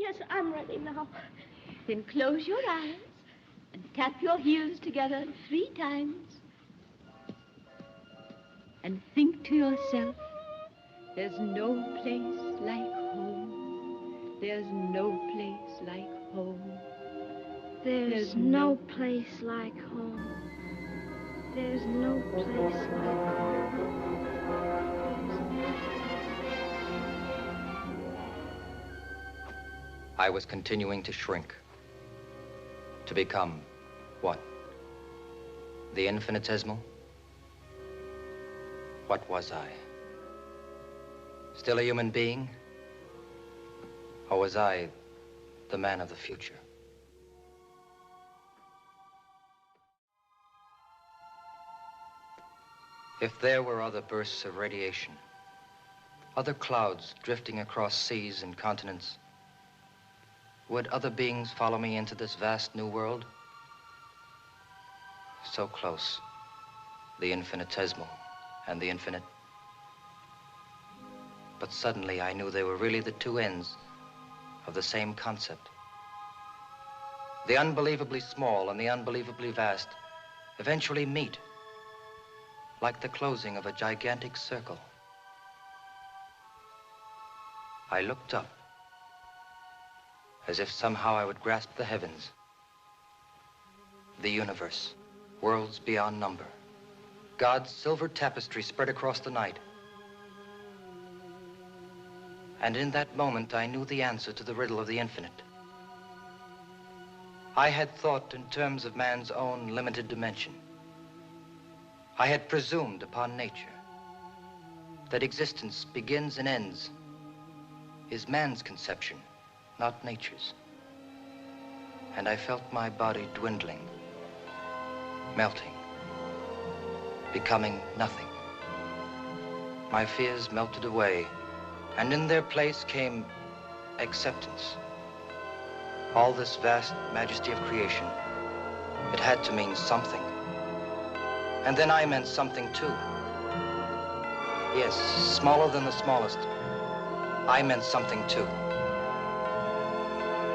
Yes, I'm ready now. Then close your eyes and tap your heels together 3 times. And think to yourself, there's no place like home. There's no place like home. There's no place like home. There's no place like home. I was continuing to shrink. To become what? The infinitesimal? What was I? Still a human being? Or was I the man of the future? If there were other bursts of radiation, other clouds drifting across seas and continents, would other beings follow me into this vast new world? So close, the infinitesimal and the infinite. But suddenly I knew they were really the two ends of the same concept. The unbelievably small and the unbelievably vast eventually meet, like the closing of a gigantic circle. I looked up, as if somehow I would grasp the heavens, the universe, worlds beyond number, God's silver tapestry spread across the night. And in that moment, I knew the answer to the riddle of the infinite. I had thought in terms of man's own limited dimension. I had presumed upon nature that existence begins and ends is man's conception, not nature's. And I felt my body dwindling, melting, becoming nothing. My fears melted away, and in their place came acceptance. All this vast majesty of creation, it had to mean something. And then I meant something too. Yes, smaller than the smallest, I meant something too.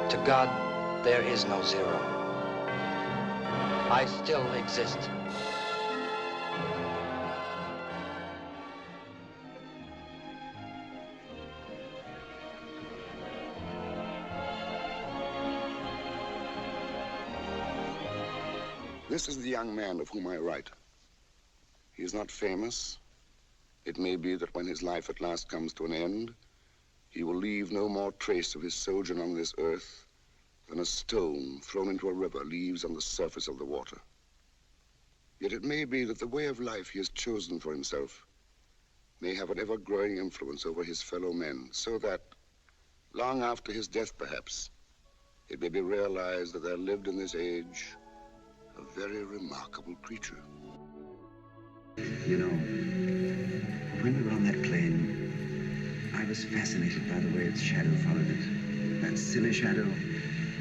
To God, there is no zero. I still exist. This is the young man of whom I write. He is not famous. It may be that when his life at last comes to an end, he will leave no more trace of his sojourn on this earth than a stone thrown into a river leaves on the surface of the water. Yet it may be that the way of life he has chosen for himself may have an ever-growing influence over his fellow men, so that, long after his death perhaps, it may be realized that there lived in this age a very remarkable creature. You know, when we were on that plane, I was fascinated by the way its shadow followed it. That silly shadow,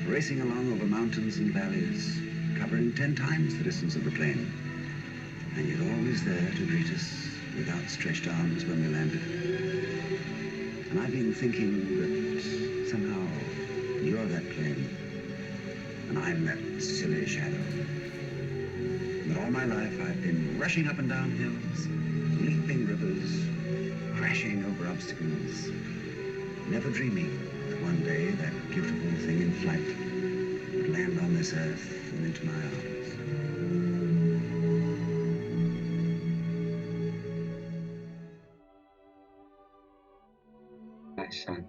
racing along over mountains and valleys, covering 10 times the distance of the plane. And yet always there to greet us with outstretched arms when we landed. And I've been thinking that somehow you're that plane, and I'm that silly shadow. That all my life I've been rushing up and down hills, leaping rivers, crashing over obstacles, never dreaming that one day that beautiful thing in flight would land on this earth and into my arms. My son,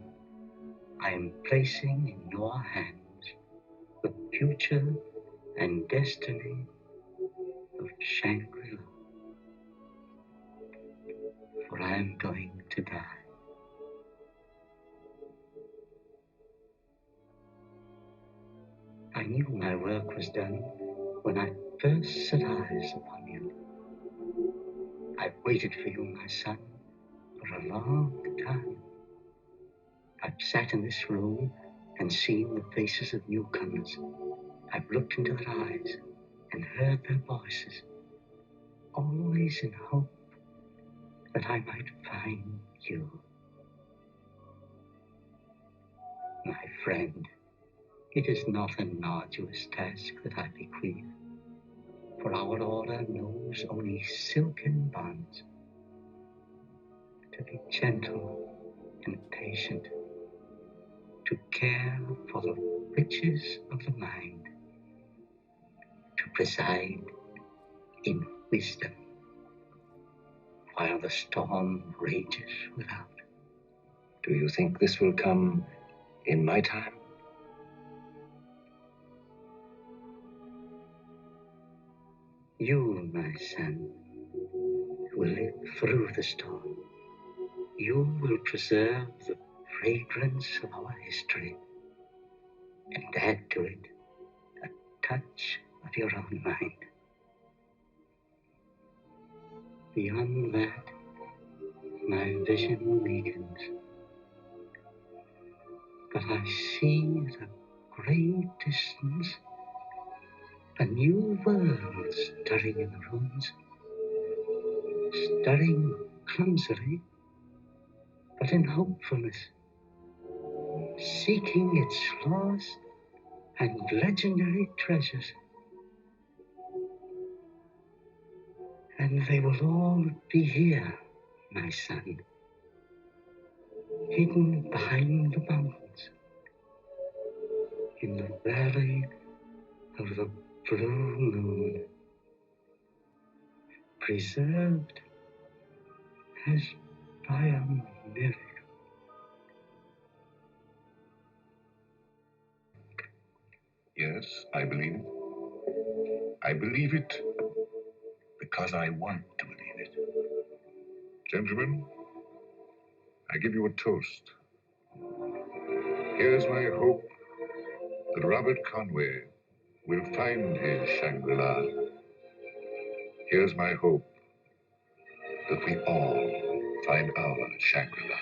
I am placing in your hands the future and destiny of Shangri-La, for I am going to die. I knew my work was done when I first set eyes upon you. I've waited for you, my son, for a long time. I've sat in this room and seen the faces of newcomers. I've looked into their eyes and heard their voices, always in hope that I might find you. My friend, it is not an arduous task that I bequeath, for our order knows only silken bonds. To be gentle and patient, to care for the riches of the mind, to preside in wisdom while the storm rages without. Do you think this will come in my time? You, my son, will live through the storm. You will preserve the fragrance of our history and add to it a touch of your own mind. Beyond that, my vision weakens. But I see at a great distance a new world stirring in the ruins, stirring clumsily, but in hopefulness, seeking its lost and legendary treasures. And they will all be here, my son, hidden behind the mountains, in the valley of the blue moon, preserved as by a miracle. Yes, I believe it. I believe it because I want to believe it. Gentlemen, I give you a toast. Here's my hope that Robert Conway will find his Shangri-La. Here's my hope that we all find our Shangri-La.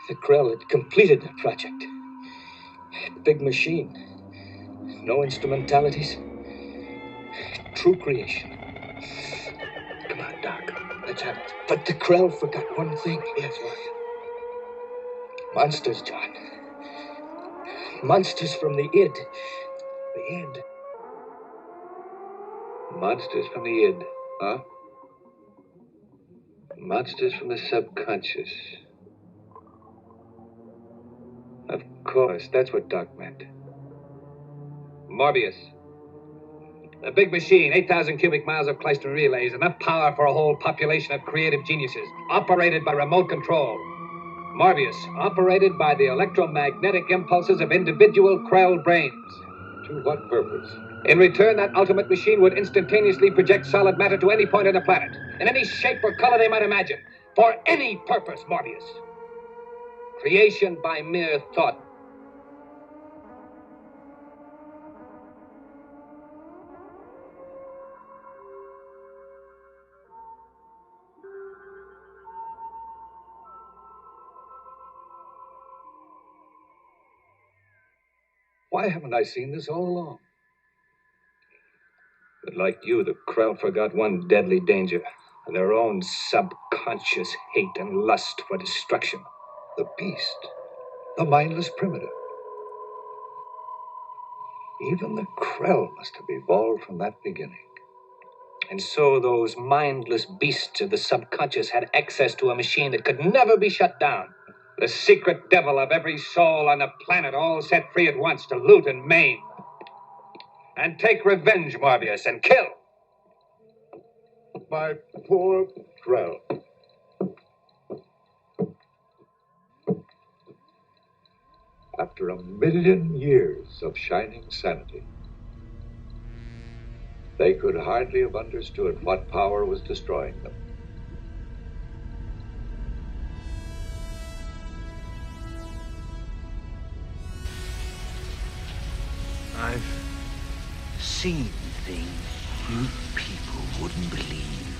The Krell had completed the project. Big machine. No instrumentalities. True creation. Come on, Doc. Let's have it. But the Krell forgot one thing. Yes, what? Monsters, John. Monsters from the id. The id. Monsters from the id, huh? Monsters from the subconscious. Of course, that's what Doc meant. Morbius. A big machine, 8,000 cubic miles of Kleistron relays, enough power for a whole population of creative geniuses, operated by remote control. Morbius, operated by the electromagnetic impulses of individual Krell brains. To what purpose? In return, that ultimate machine would instantaneously project solid matter to any point on the planet, in any shape or color they might imagine, for any purpose, Morbius. Creation by mere thought. Why haven't I seen this all along? But like you, the Krell forgot one deadly danger. Their own subconscious hate and lust for destruction. The beast. The mindless primitive. Even the Krell must have evolved from that beginning. And so those mindless beasts of the subconscious had access to a machine that could never be shut down. The secret devil of every soul on the planet, all set free at once to loot and maim. And take revenge, Morbius, and kill. My poor Krell. After 1,000,000 years of shining sanity, they could hardly have understood what power was destroying them. I've seen things you people wouldn't believe.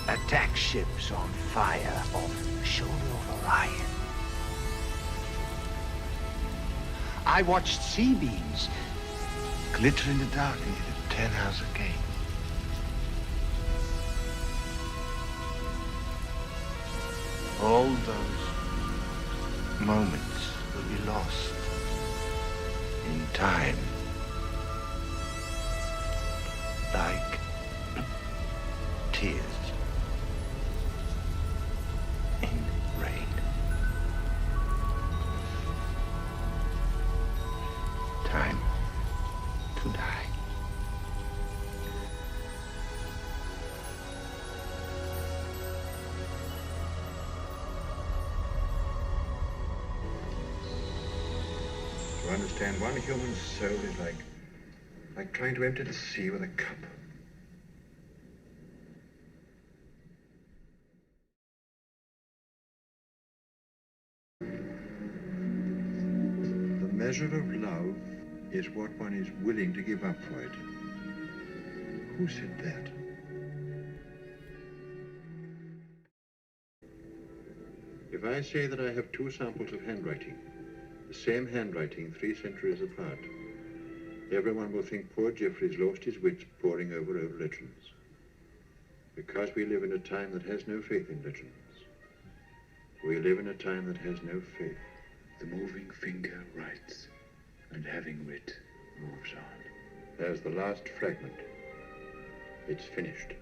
Attack ships on fire off the shoulder of Orion. I watched sea beams glitter in the dark near the 10-house gate. All those moments will be lost in time. Like tears in rain. Time to die. To understand one human soul is like trying to empty the sea with a cup. The measure of love is what one is willing to give up for it. Who said that? If I say that I have two samples of handwriting, the same handwriting 3 centuries apart, everyone will think poor Geoffrey's lost his wits poring over old legends. Because we live in a time that has no faith in legends. We live in a time that has no faith. The moving finger writes, and having writ, moves on. There's the last fragment. It's finished.